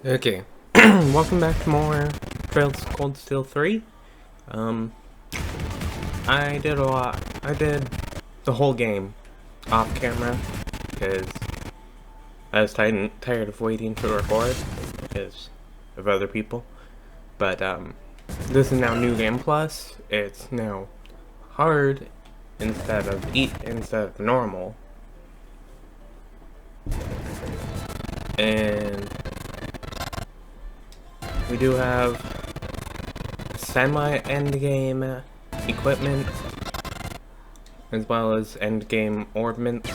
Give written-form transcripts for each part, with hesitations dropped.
Okay, welcome back to more Trails of Cold Steel 3. I did a lot. I did the whole game off camera because I was tired of waiting to record because of other people. But this is now New Game Plus. It's now hard instead of normal, and we do have semi-endgame equipment, as well as endgame ordnance.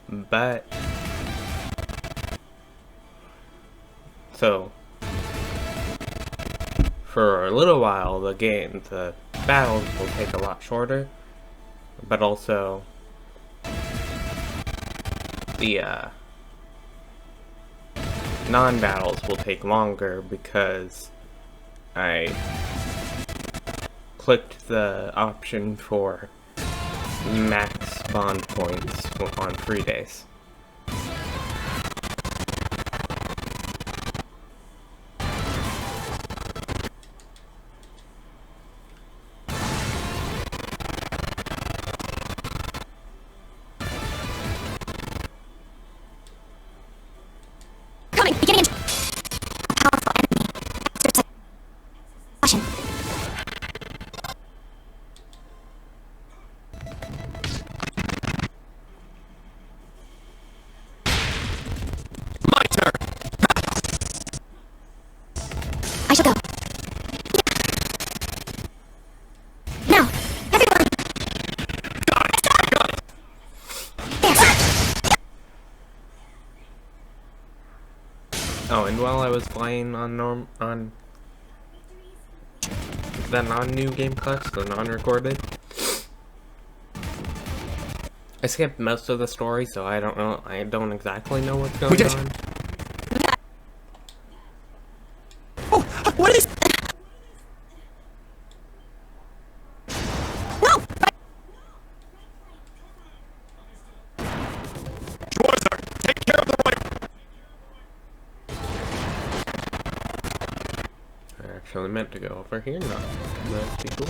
But, so, for a little while, the battles will take a lot shorter, but also, the, non-battles will take longer because I clicked the option for max bond points on free days. I shall go. Now, everyone! Got it! There! Oh, and while I was playing on the non-new game class, the non-recorded, I skipped most of the story, so I don't exactly know what's going on. Oh, what is... No! Take care of the right. I actually meant to go over here, not those people.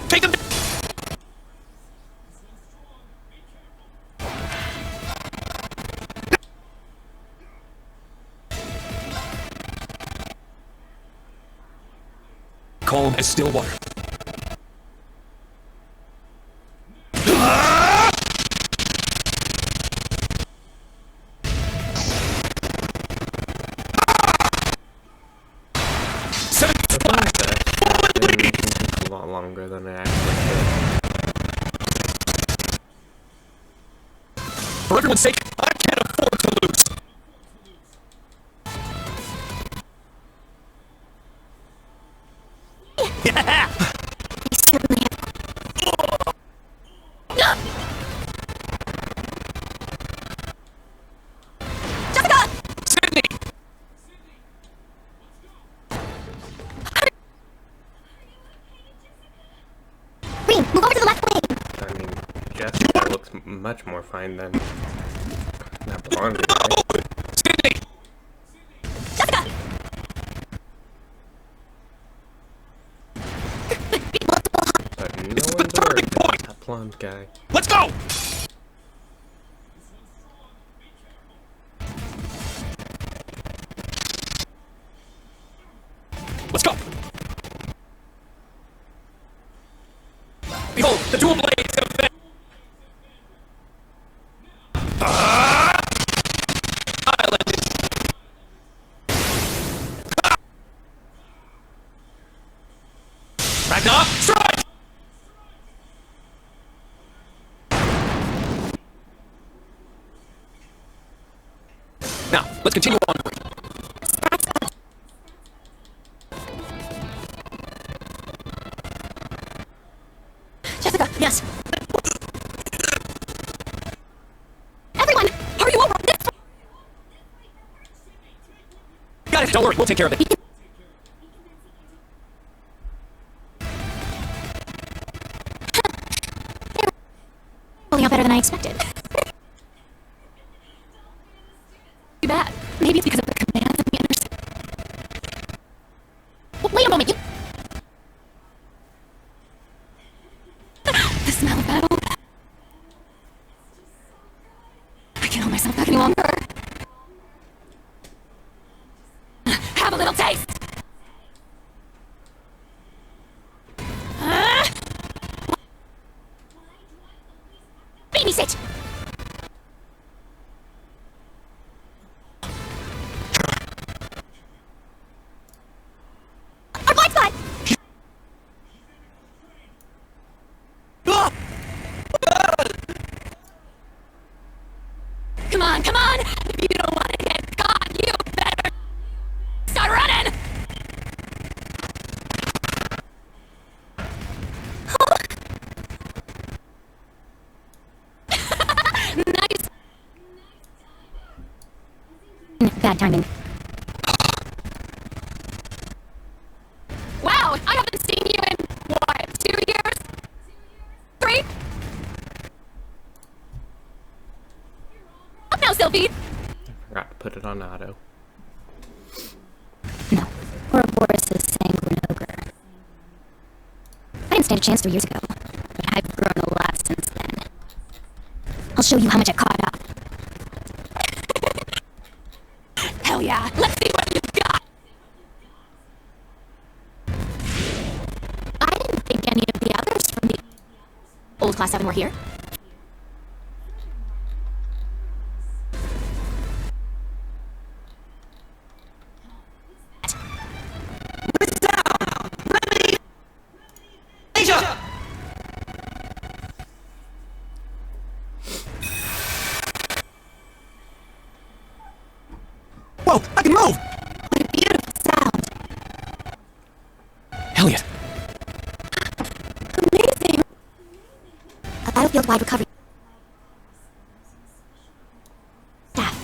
Take him. Calm as still water. A lot longer than I actually did. For everyone's sake, I can't afford to lose. Yeah. Jessica! Sydney! Green, move over to the left lane! I mean, Jessica looks much more fine than that blonde guy. Sydney! Jessica! But no It's the one's turning worried point. about that blonde guy. Let's go! Let's go! Behold, the dual blades of the... Island is... Ragnar, strike! Now, let's continue on. Jessica, yes. Everyone, hurry over! This... Got it, don't worry, we'll take care of it. better than I expected. Too bad. Maybe it's because of the commands and the understand. Wait a moment, you... The smell of battle. I can't hold myself back any longer. Have a little taste! Babysit! Our blind spot! Come on, come on! If you don't want to get caught, you better start running! Nice! Bad timing. Wow, I haven't seen you in, what, 2 years? 3? Up now, Sylvie! I forgot to put it on auto. No. Ouroboros is sanguine ogre. I didn't stand a chance 3 years ago, but I've grown a lot since then. I'll show you how much I've caught up. Hell yeah, let's see what you've got! I didn't think any of the others from the old Class 7 were here. Whoa, I can move! What a beautiful sound! Elliot, Amazing! A battlefield-wide recovery. Staff.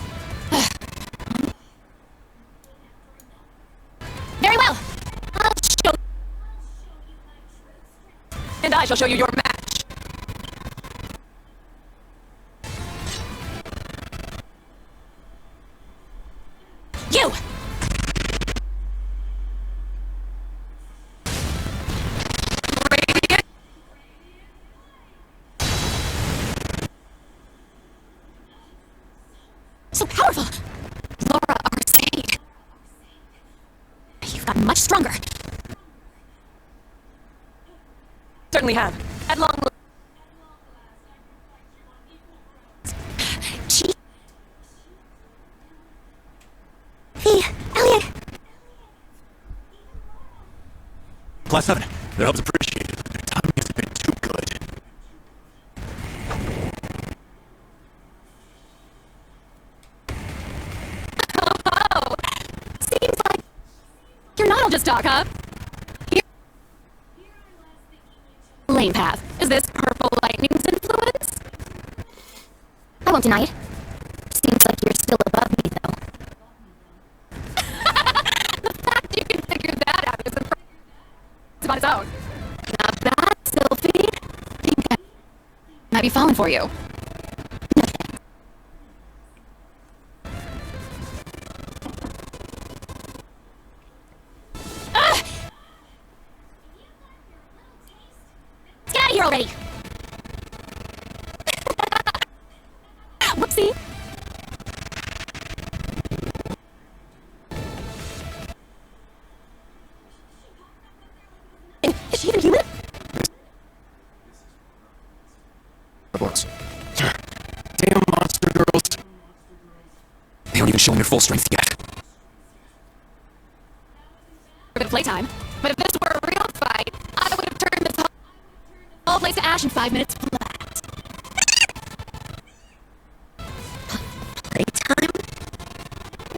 Very well! I'll show... and I shall show you your match. You! Radiant. So powerful! Laura Arcade. You've gotten much stronger. Certainly have. At long She... Hey, Elliot! Class 7. Their help's appreciated. Their timing has been too good. Oh! Seems like... You're not all just talk, huh? Here... Lane path. Is this Purple Lightning's influence? I won't deny it. Seems like you're still above me, though. The fact you can figure that out is impressive on its own. Not bad, Sylvie. Think I might be falling for you. No kidding. Ugh! Let's get out of here already! Whoopsie! Is she even human? Once. Damn monster girls. They aren't even showing their full strength yet. A bit of playtime. But if this were a real fight, I would have turned this whole place to ash in 5 minutes flat. Playtime?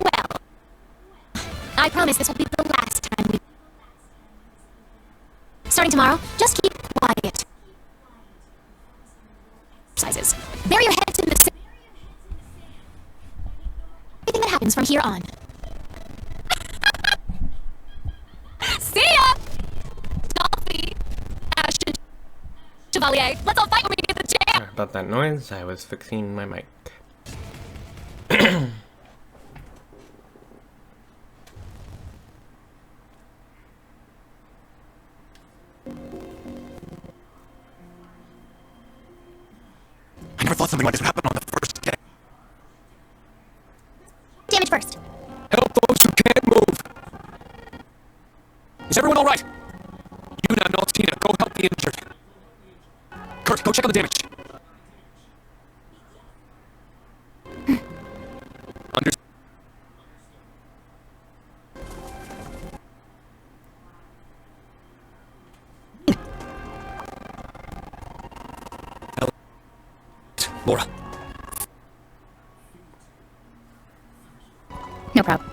Well, I promise this will be the last time we... Starting tomorrow, just keep quiet. Exercises. Bury your heads in the sand. Everything that happens from here on. See ya! Dolphy, Ash, and Chevalier. Let's all fight when we get the chance! Sorry about that noise, I was fixing my mic. I never thought something like this would happen on the first day. Damage first. Help those who can't move. Is everyone all right? Yuna, Naltina, go help the injured. Kurt, go check on the damage. Understood. Laura. No problem.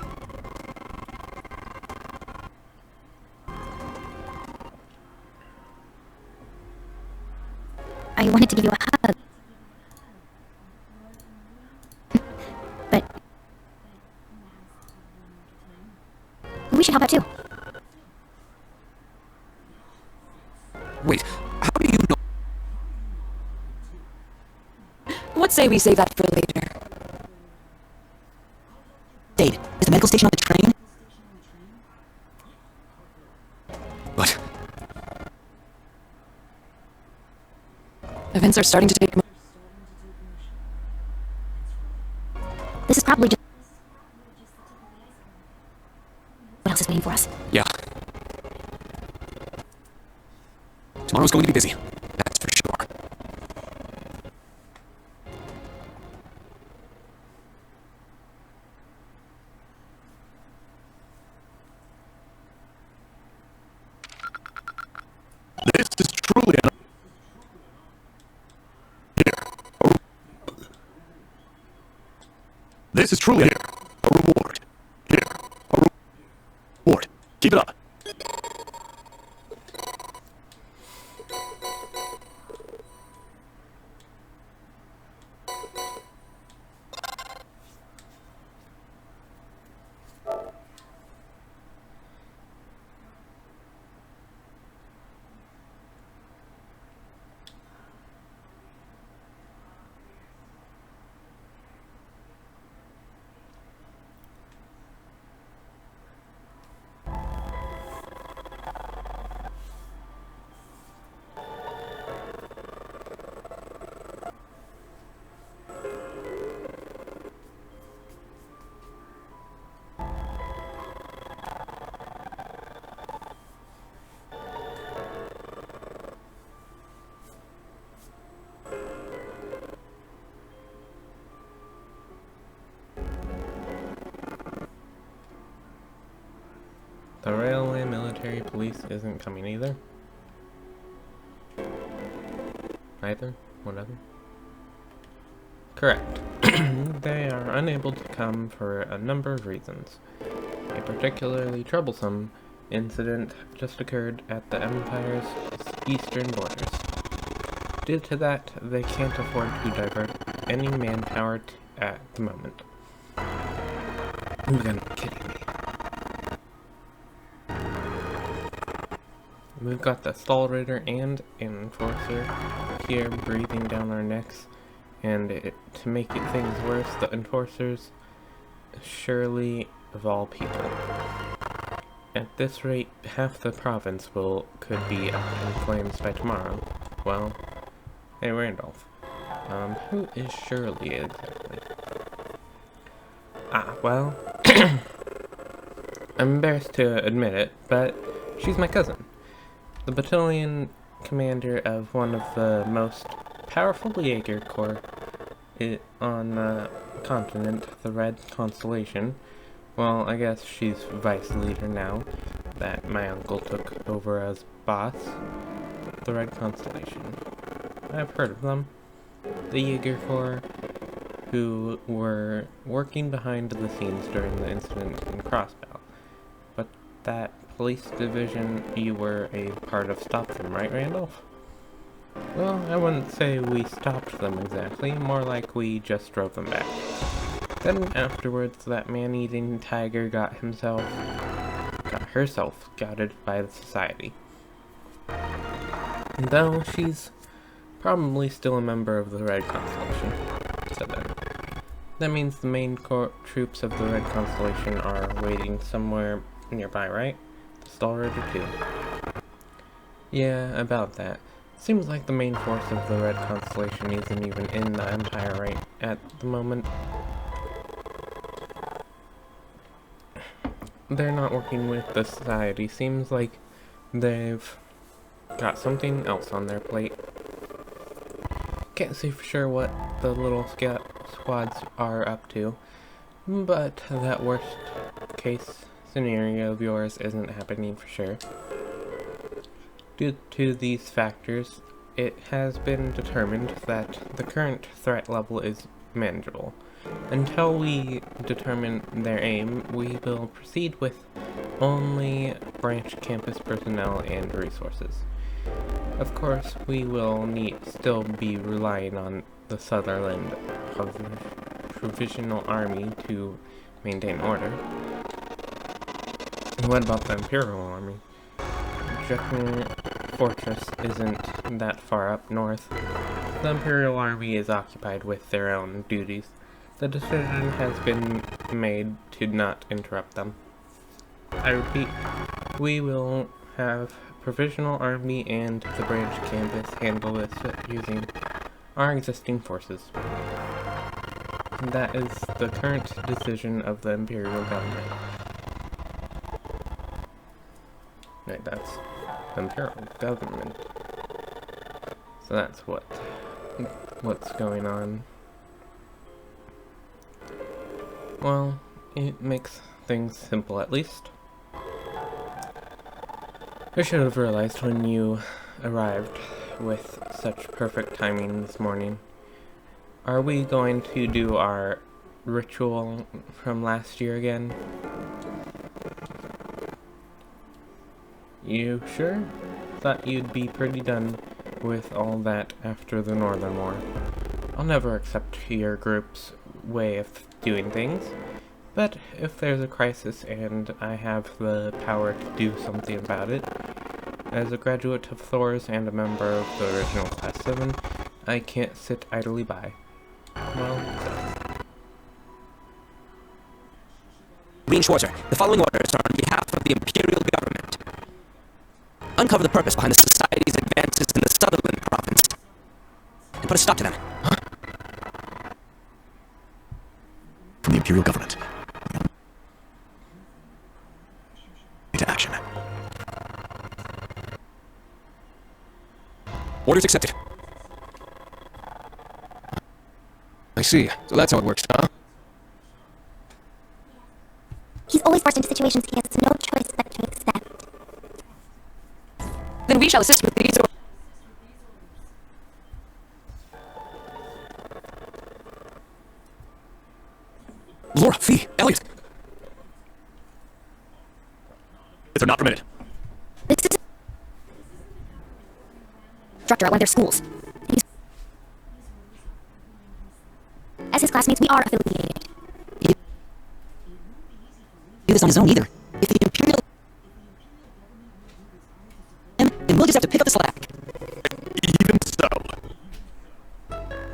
I wanted to give you a hug. But we should help out too. Wait, how do you know? What say we save that for later? Dade, is the medical station on the train? What? Events are starting to take... This is probably just... What else is waiting for us? Yeah. Tomorrow's going to be busy. That's for sure. This is truly an... This is truly a reward. Here, a reward. Keep it up. The railway military police isn't coming either. Either? Whatever. Correct. They are unable to come for a number of reasons. A particularly troublesome incident just occurred at the Empire's eastern borders. Due to that, they can't afford to divert any manpower at the moment. You gotta be kidding me. We've got the stall raider and enforcer here breathing down our necks, and to make things worse, the enforcers surely of all people. At this rate, half the province could be up in flames by tomorrow. Well, hey Randolph, who is Shirley exactly? Ah, well, I'm embarrassed to admit it, but she's my cousin. The battalion commander of one of the most powerful Jaeger Corps on the continent, the Red Constellation. Well, I guess she's vice leader now, that my uncle took over as boss. The Red Constellation. I've heard of them. The Jaeger Corps, who were working behind the scenes during the incident in Crossbell. But that police division you were a part of stopped them, right, Randolph? Well, I wouldn't say we stopped them exactly, more like we just drove them back. Then afterwards, that man-eating tiger got herself scouted by the society. And though she's Probably still a member of the Red Constellation, said then. That means the main troops of the Red Constellation are waiting somewhere nearby, right? Stalwart or two. Yeah, about that. Seems like the main force of the Red Constellation isn't even in the Empire right at the moment. They're not working with the Society. Seems like they've got something else on their plate. Can't say for sure what the little squads are up to, but that worst case scenario of yours isn't happening for sure. Due to these factors, it has been determined that the current threat level is manageable. Until we determine their aim, we will proceed with only branch campus personnel and resources. Of course, we will still be relying on the Sutherland Provisional Army to maintain order. What about the Imperial Army? Jacking Fortress isn't that far up north. The Imperial Army is occupied with their own duties. The decision has been made to not interrupt them. I repeat, we will have Provisional Army and the branch campus handle this using our existing forces. That is the current decision of the Imperial government. Right, that's the Imperial government. So that's what's going on. Well, it makes things simple at least. I should have realized when you arrived with such perfect timing this morning. Are we going to do our ritual from last year again? You sure? Thought you'd be pretty done with all that after the Northern War. I'll never accept your group's way of doing things, but if there's a crisis and I have the power to do something about it, as a graduate of Thor's and a member of the original Class 7, I can't sit idly by. Well done. Dean Schwarzer, the following orders are on behalf of the Imperial Government. Uncover the purpose behind the Society's advances in the Sutherland province, and put a stop to them. Huh? From the Imperial Government. To action. Orders accepted. I see. So that's how it works, huh? He's always forced into situations he has no choice but to accept. Then we shall assist with these. Laura, Fee, Elliot. They're not permitted. This is instructor at one of their schools. As his classmates, we are affiliated. He do this on his own either. If the Imperial... then we'll just have to pick up the slack. Even so.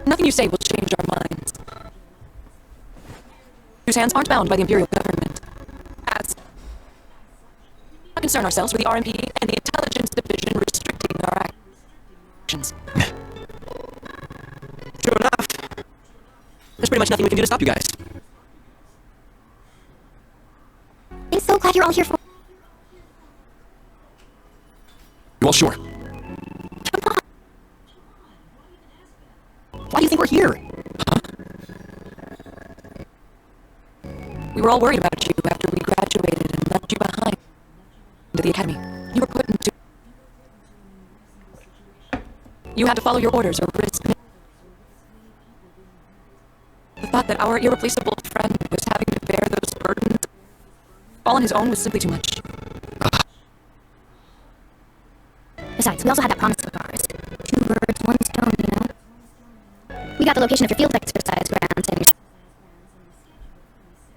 Nothing you say will change our minds. Whose hands aren't bound by the Imperial government. As we concern ourselves with the RMP and the Intelligence Division restricting our actions. Sure enough. There's pretty much nothing we can do to stop you guys. I'm so glad you're all here for. You all sure? Why do you think we're here? Huh? We were all worried about you after we graduated and left you behind to the academy. You were put into... You had to follow your orders or risk... The thought that our irreplaceable friend was having to bear those burdens all on his own was simply too much. Besides, we also had that promise of ours. 2 birds, 1 stone, you know? We got the location of your field exercise grounds and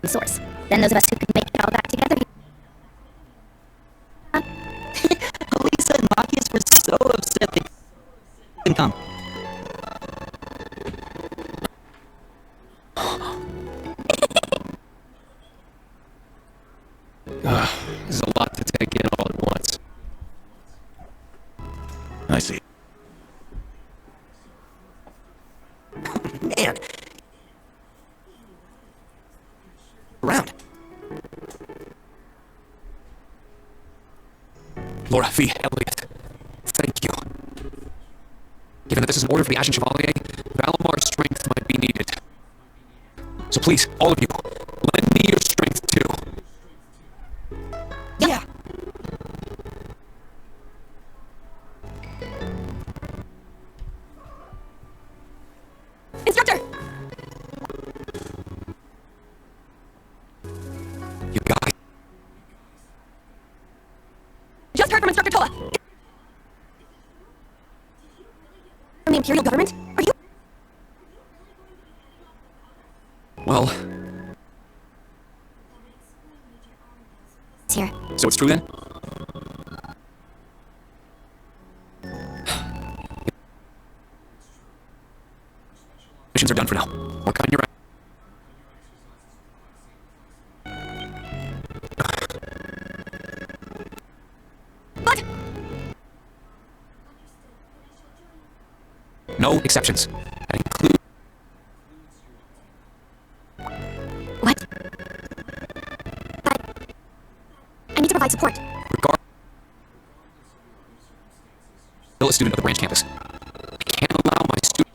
your source. Then those of us who could make it all back together. Lisa and Machias were so upset they couldn't come. I see. Man! Around. Laura, Fee, Elliot. Thank you. Given that this is an order for the Ashen Chevalier, Valamar's strength might be needed. So please, all of you, lend me your strength too. Yeah! Instructor! You guys. Just heard from Instructor Toa. From the Imperial government? Are you? Well, It's here. so it's true then? Missions are done for now. Work on your... What? No exceptions. That includes... What? But I need to provide support. regard... Still a student of the branch campus. I can't allow my student...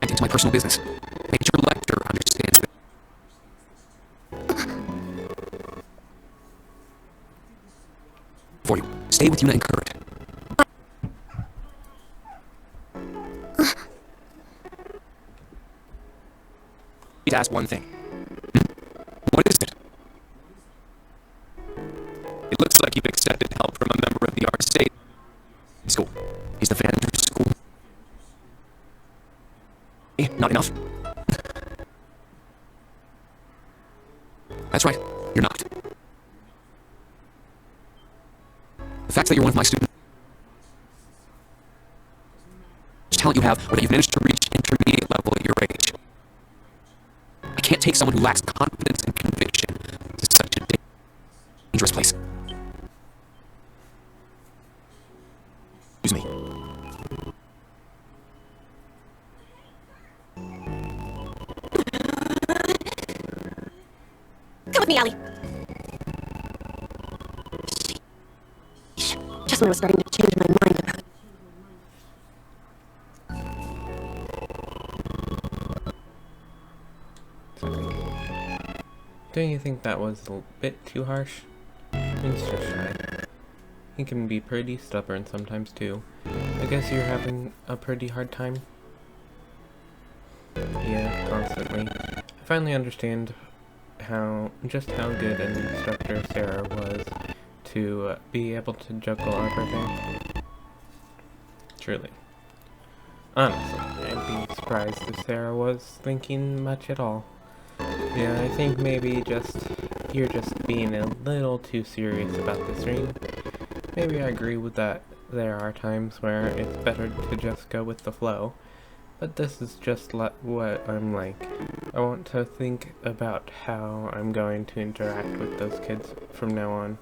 into my personal business. Major lecturer understands that... For you. Stay with Yuna and Kurt. Please ask one thing. What is it? It looks like you've accepted help from a member of the Art State School. Is the Vander School... not enough? That's right, you're not. The fact that you're one of my students... talent you have, or that you've managed to reach intermediate level at your age. I can't take someone who lacks confidence and conviction to such a dangerous place. Excuse me. Come with me, Allie. Just when I was starting to change my mind about it. Don't you think that was a bit too harsh? He's just shy. He can be pretty stubborn sometimes too. I guess you're having a pretty hard time? Yeah, constantly. I finally understand just how good an instructor Sarah was to be able to juggle everything. Truly. Honestly, I'd be surprised if Sarah was thinking much at all. Yeah, I think maybe you're just being a little too serious about this ring. Maybe I agree with that. There are times where it's better to just go with the flow. But this is just what I'm like. I want to think about how I'm going to interact with those kids from now on.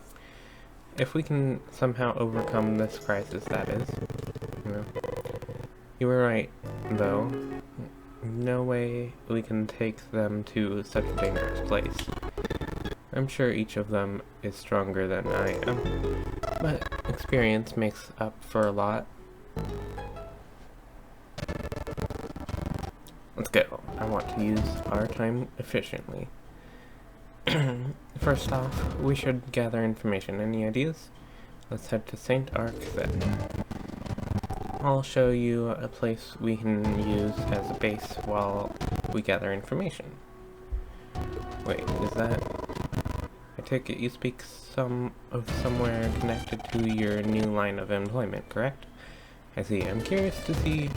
If we can somehow overcome this crisis, that is. You were right, though. No way we can take them to such a dangerous place. I'm sure each of them is stronger than I am, but experience makes up for a lot. Let's go. I want to use our time efficiently. First off, we should gather information. Any ideas? Let's head to St. Arc then. I'll show you a place we can use as a base while we gather information. Wait, is that... I take it you speak somewhere connected to your new line of employment, correct? I see. I'm curious to see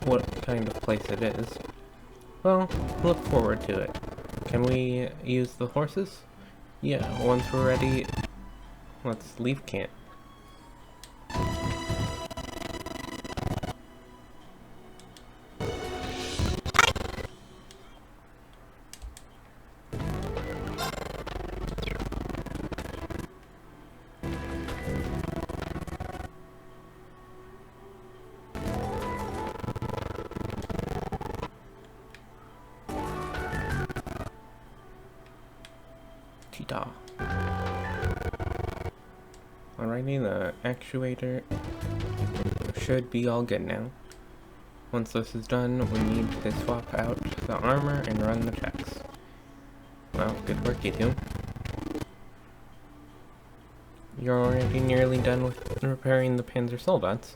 what kind of place it is. Well, look forward to it. Can we use the horses? Yeah, once we're ready, let's leave camp. Ta-da. Alrighty, the actuator should be all good now. Once this is done, we need to swap out the armor and run the checks. Well, good work, you two. You're already nearly done with repairing the Panzer Soldaten.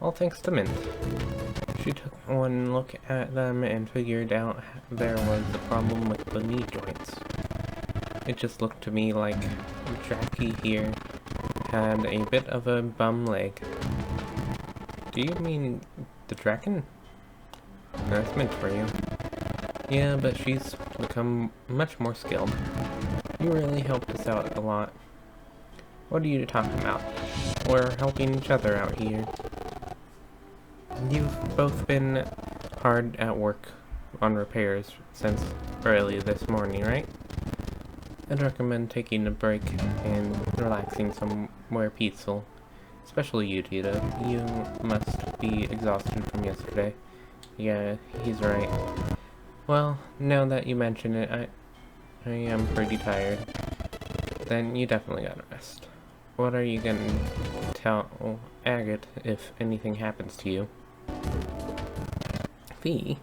All thanks to Mint. She took one look at them and figured out there was a problem with the knee joints. It just looked to me like Jackie here had a bit of a bum leg. Do you mean the Draken? That's Mint for you. Yeah, but she's become much more skilled. You really helped us out a lot. What are you talking about? We're helping each other out here. You've both been hard at work on repairs since early this morning, right? I'd recommend taking a break and relaxing somewhere peaceful. Especially you, Tita. You must be exhausted from yesterday. Yeah, he's right. Well, now that you mention it, I am pretty tired. Then you definitely gotta rest. What are you gonna tell Agate if anything happens to you? V?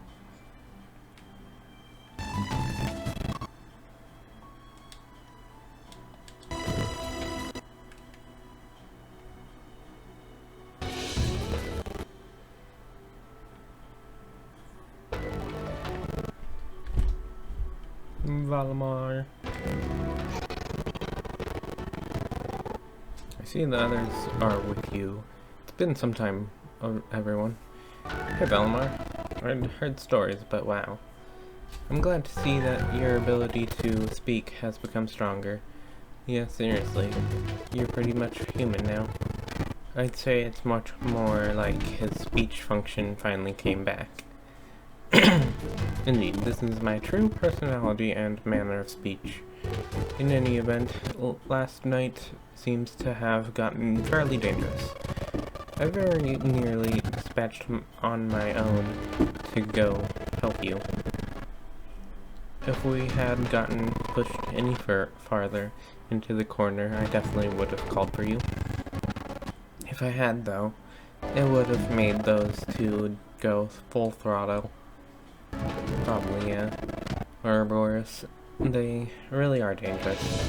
Valamar. I see the others are with you. It's been some time, everyone. Hey, Valamar. I'd heard stories, but wow. I'm glad to see that your ability to speak has become stronger. Yeah, seriously. You're pretty much human now. I'd say it's much more like his speech function finally came back. Indeed, this is my true personality and manner of speech. In any event, last night seems to have gotten fairly dangerous. I very nearly dispatched on my own to go help you. If we had gotten pushed any farther into the corner, I definitely would have called for you. If I had, though, it would have made those two go full throttle. Probably, yeah. Ouroboros, they really are dangerous.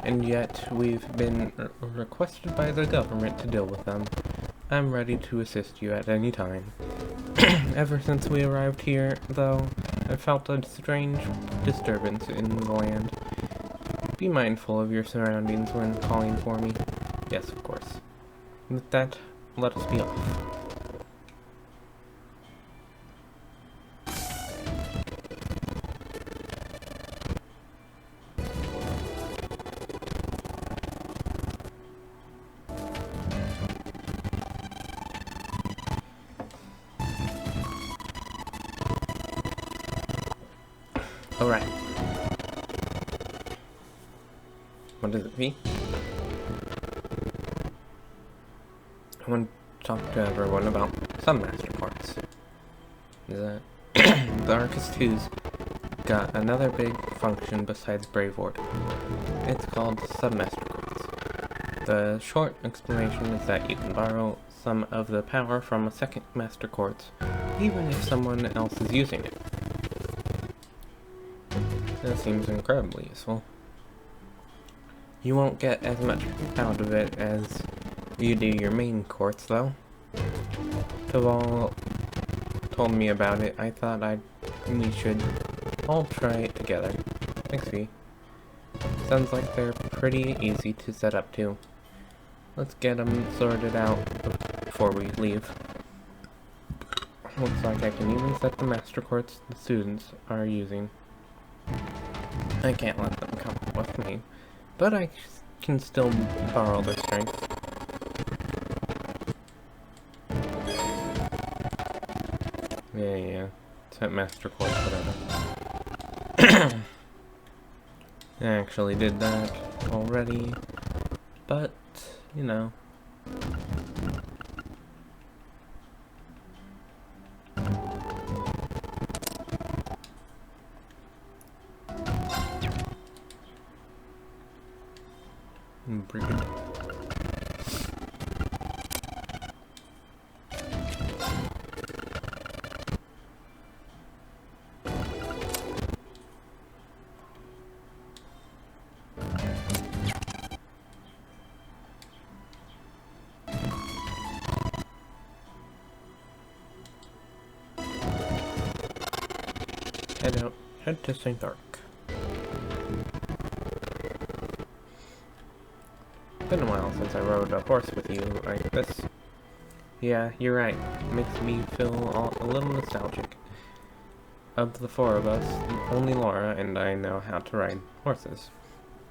And yet, we've been requested by the government to deal with them. I'm ready to assist you at any time. Ever since we arrived here, though, I felt a strange disturbance in the land. Be mindful of your surroundings when calling for me. Yes, of course. With that, let us be off. Alright. What is it, V? I want to talk to everyone about some master parts. The Arcus 2's got another big function besides Brave Order. It's called Submaster Quartz. The short explanation is that you can borrow some of the power from a second Master Quartz, even if someone else is using it. That seems incredibly useful. You won't get as much out of it as you do your main quartz, though. Taval told me about it. I thought we should all try it together. Thanks, V. Sounds like they're pretty easy to set up, too. Let's get them sorted out before we leave. Looks like I can even set the master quartz the students are using. I can't let them come with me, but I can still borrow their strength. Yeah. Set master quartz, whatever. I actually did that already, but, you know. breed. Head to St. Arc. Been a while since I rode a horse with you like this. Yeah, you're right. It makes me feel a little nostalgic. Of the four of us, only Laura and I know how to ride horses.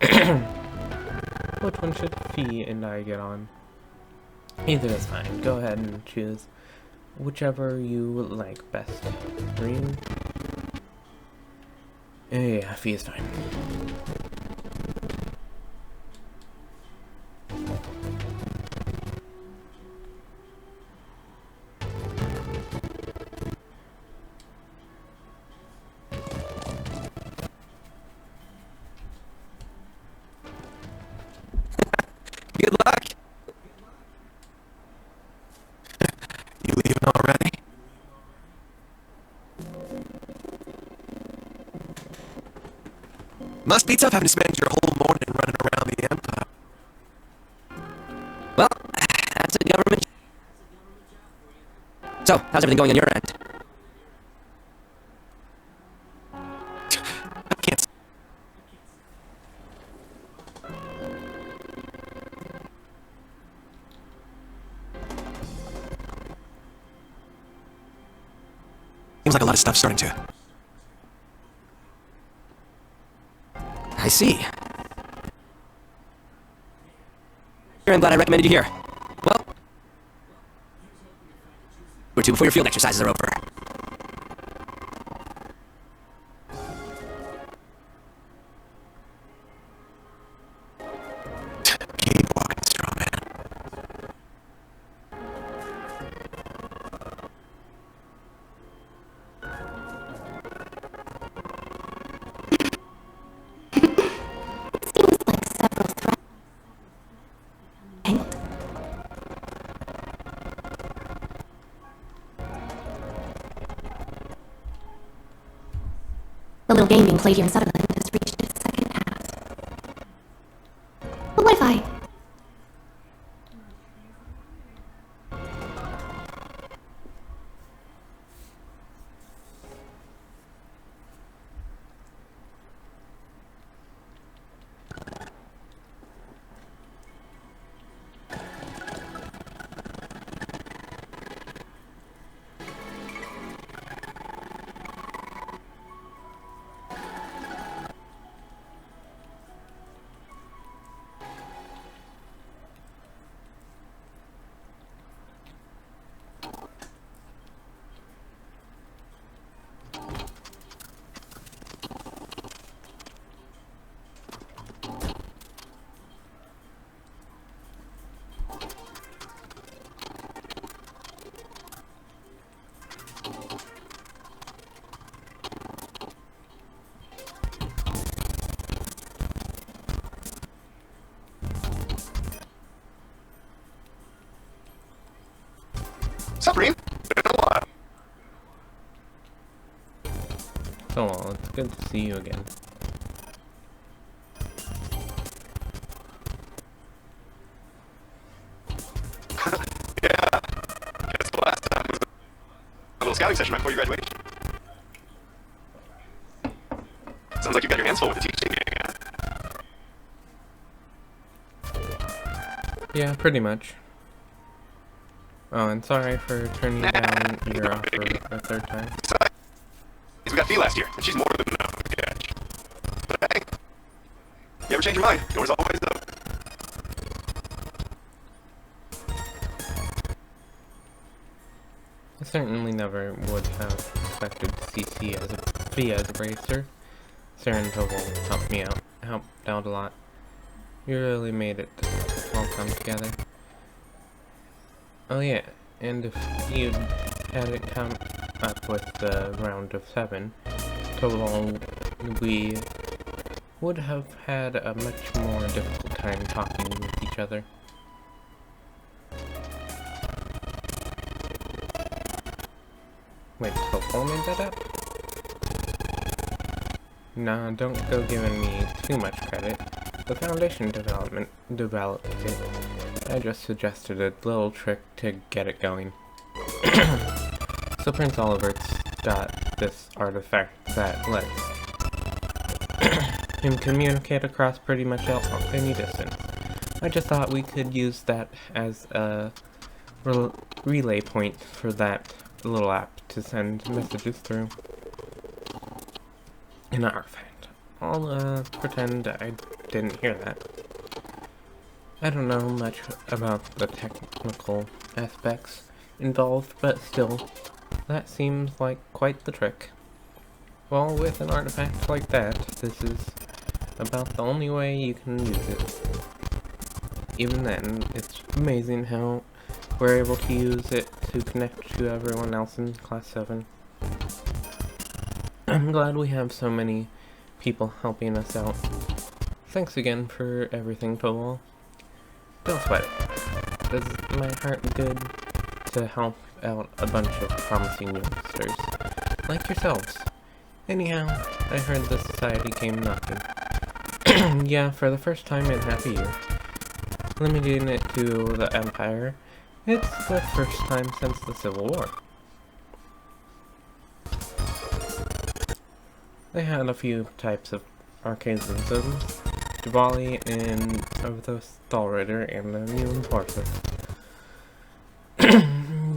Which one should Fee and I get on? Either is fine. Go ahead and choose whichever you like best. Green? Yeah, Fee is fine. Good luck. You leaving already? Must be tough having to spend your whole morning running around the Empire. Well, that's a government. So, how's everything going on your end? I can't. Seems like a lot of stuff's starting to. I see. I'm glad I recommended you here. Well, or two before your field exercises are over. Keep walking, strong man. Seems like several threats. The little game being played here in Sutherland has reached its second half. The Wi-Fi. Supreme, been a while. So long, it's good to see you again. Yeah. Guess the last time was a little scouting session right before your graduation. Sounds like you got your hands full with the teaching again. Yeah, pretty much. Oh, and sorry for turning down your offer a third time. Besides, we got Fee last year, and she's more than enough to catch. But hey, you ever change your mind? Door's always open. I certainly never would have expected to see Fee as a racer. Saren Toval helped out a lot. You really made it all come together. Oh yeah, and if you hadn't come up with the round of 7, total we would have had a much more difficult time talking with each other. Wait, Phil made that up? Nah, don't go giving me too much credit. The Foundation developed it. I just suggested a little trick to get it going. So Prince Olivert's got this artifact that lets him communicate across pretty much any distance. I just thought we could use that as a relay point for that little app to send messages through. An artifact. I'll pretend I didn't hear that. I don't know much about the technical aspects involved, but still, that seems like quite the trick. Well, with an artifact like that, this is about the only way you can use it. Even then, it's amazing how we're able to use it to connect to everyone else in Class 7. I'm glad we have so many people helping us out. Thanks again for everything, Towal. Don't sweat it. Does my heart good to help out a bunch of promising youngsters like yourselves. Anyhow, I heard the society came knocking. Yeah, for the first time in half a year. Limiting it to the Empire, it's the first time since the Civil War. They had a few types of archaisms, Diwali and of the Stallritter and the new enforcer.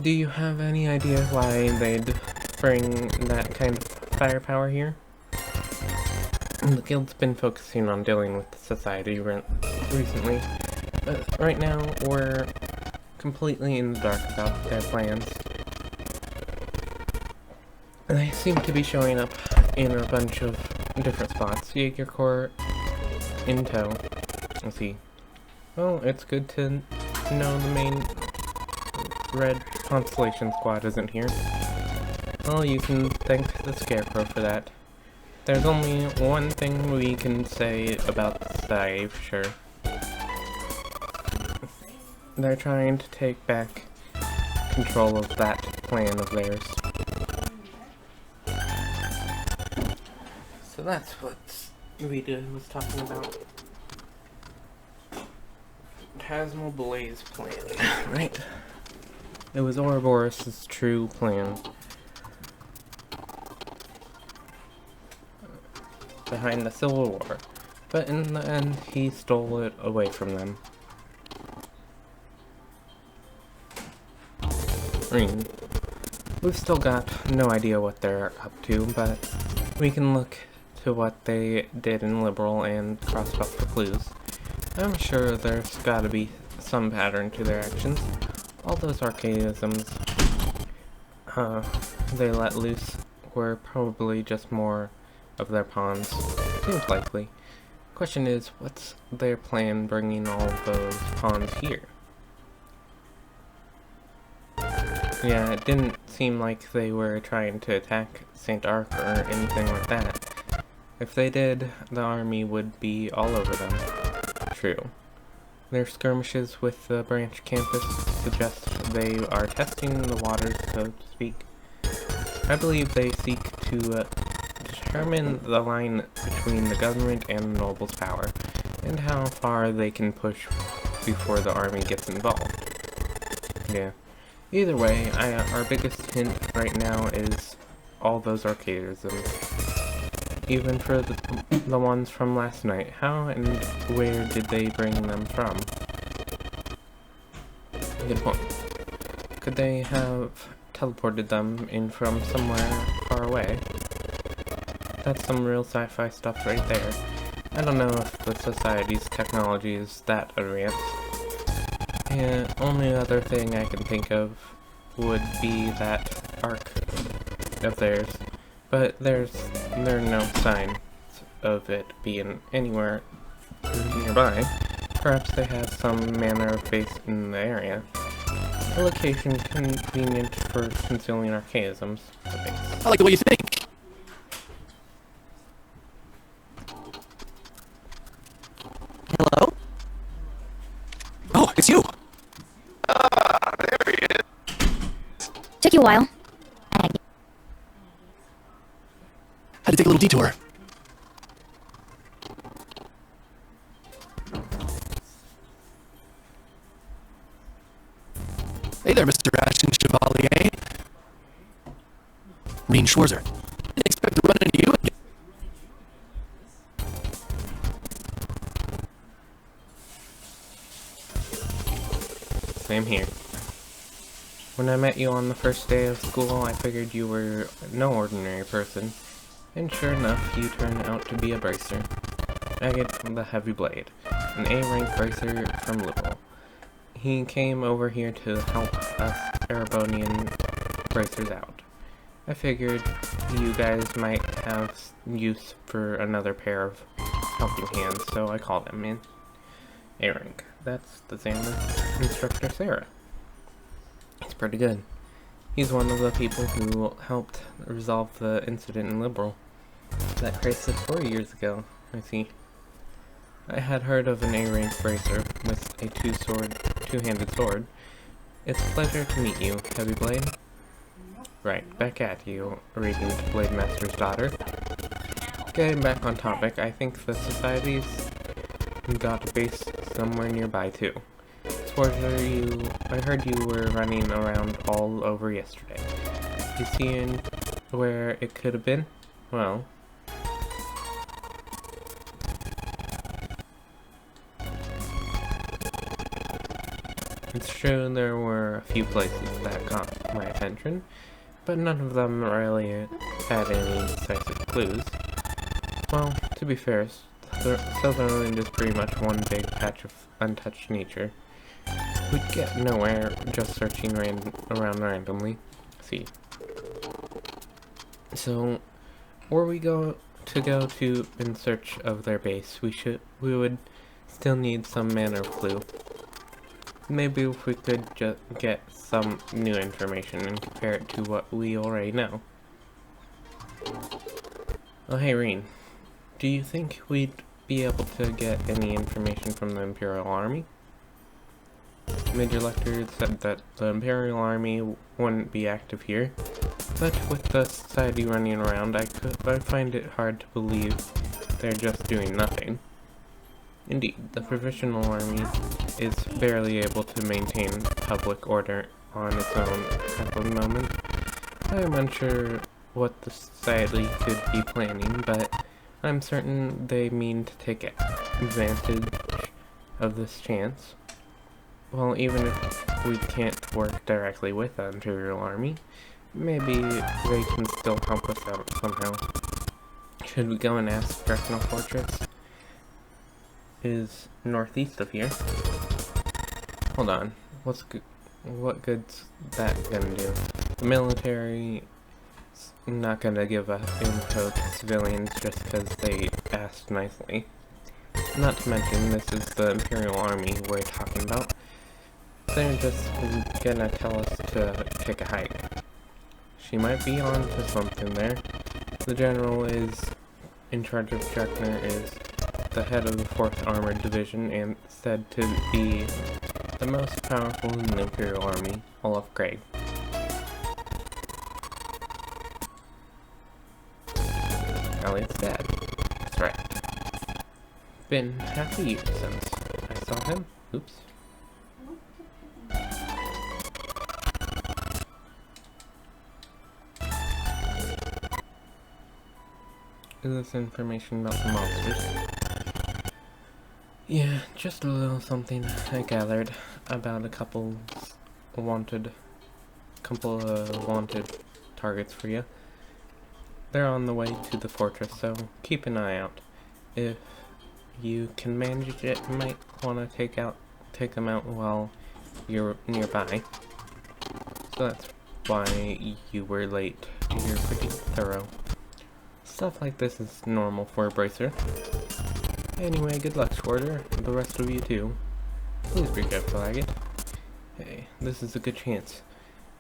Do you have any idea why they'd bring that kind of firepower here? The guild's been focusing on dealing with the society recently, but right now we're completely in the dark about their plans. They seem to be showing up in a bunch of different spots. Jaeger Corps, Intel. Let's see. Well, it's good to know the main Red Constellation Squad isn't here. Well, you can thank the Scarecrow for that. There's only one thing we can say about the CIA for sure. They're trying to take back control of that plan of theirs. So that's what Rita was talking about. Tasmal Blaze plan, right? It was Ouroboros' true plan. Behind the Civil War, but in the end he stole it away from them. We've still got no idea what they're up to, but we can look to what they did in Liberal and cross off the clues. I'm sure there's gotta be some pattern to their actions. All those archaisms they let loose were probably just more of their pawns. Seems likely. Question is, what's their plan bringing all those pawns here? Yeah, it didn't seem like they were trying to attack St. Ark or anything like that. If they did, the army would be all over them. True. Their skirmishes with the branch campus suggest they are testing the waters, so to speak. I believe they seek to determine the line between the government and the nobles' power, and how far they can push before the army gets involved. Yeah. Either way, our biggest hint right now is all those archaisms. Even for the ones from last night, how and where did they bring them from? Good point. Could they have teleported them in from somewhere far away? That's some real sci-fi stuff right there. I don't know if the Society's technology is that advanced. The only other thing I can think of would be that arc of theirs, but there's no sign of it being anywhere nearby. Perhaps they have some manner of base in the area. A location convenient for concealing archaisms. I like the way you think. Hello? Took you a while. Had to take a little detour. Hey there, Mr. Ashton Chevalier. Reen Schwarzer. Didn't expect to run into you again. Same here. When I met you on the first day of school, I figured you were no ordinary person. And sure enough, you turn out to be a bracer. Agate the Heavy Blade, an A-rank bracer from Liberal. He came over here to help us Erebonian bracers out. I figured you guys might have use for another pair of helping hands, so I called him in. A-rank. That's the same as Instructor Sarah. He's pretty good. He's one of the people who helped resolve the incident in Liberal. That crisis 4 years ago, I see. I had heard of an A-rank bracer with a two-handed sword. It's a pleasure to meet you, Heavy Blade. Right, back at you, Radiant Blade Master's daughter. Getting back on topic, I think the Society's got a base somewhere nearby too. Spoiler, I heard you were running around all over yesterday. You seeing where it could have been? Well, it's true there were a few places that caught my attention, but none of them really had any decisive clues. Well, to be fair, Sutherland is pretty much one big patch of untouched nature. We'd get nowhere just searching around randomly. See. So, were we go to in search of their base, we would still need some manner of clue. Maybe if we could just get some new information and compare it to what we already know. Oh hey Reen, do you think we'd be able to get any information from the Imperial Army? Major Lecter said that the Imperial Army wouldn't be active here, but with the Society running around, I find it hard to believe they're just doing nothing. Indeed, the Provisional Army is barely able to maintain public order on its own at the moment. I am unsure what the Society could be planning, but I'm certain they mean to take advantage of this chance. Well, even if we can't work directly with the Imperial Army, maybe they can still help us out somehow. Should we go and ask Dresnel Fortress? Is northeast of here. Hold on. What good's that gonna do? The military is not gonna give info to civilians just because they asked nicely. Not to mention, this is the Imperial Army we're talking about. They're just gonna tell us to take a hike. She might be on to something there. The general is in charge of Dreckner is the head of the 4th Armored Division and said to be the most powerful in the Imperial Army, Olaf Craig. Elliot's dad. That's right. Been half a year since I saw him. Oops. Is this information about the monsters? Yeah, just a little something I gathered about a couple of wanted targets for you. They're on the way to the fortress, so keep an eye out. If you can manage it, you might want to take them out while you're nearby. So that's why you were late. You're pretty thorough. Stuff like this is normal for a bracer. Anyway, good luck, Schwarter. The rest of you too. Please be careful, Agate. Hey, this is a good chance.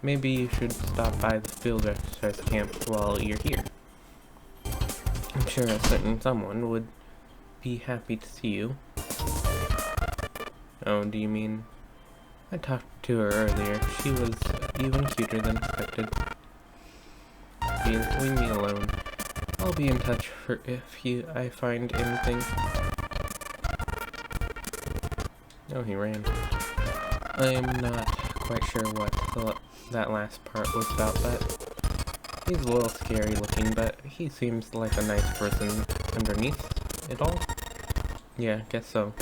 Maybe you should stop by the field exercise camp while you're here. I'm sure a certain someone would be happy to see you. Oh, do you mean? I talked to her earlier. She was even cuter than expected. Please leave me alone. I'll be in touch for if I find anything. Oh, he ran. I'm not quite sure what that last part was about, but he's a little scary looking, but he seems like a nice person underneath it all. Yeah, guess so.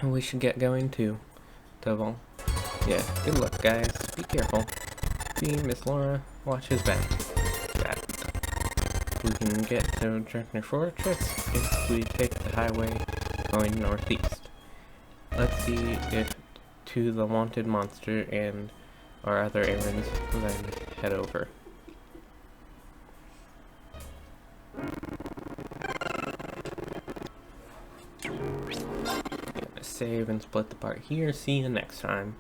We should get going too, Devil. Yeah, good luck guys. Be careful. See, Miss Laura, watch his back. We can get to Drekner Fortress if we take the highway going northeast. Let's see if to the wanted monster and our other errands, then head over. Gonna save and split the part here. See you next time.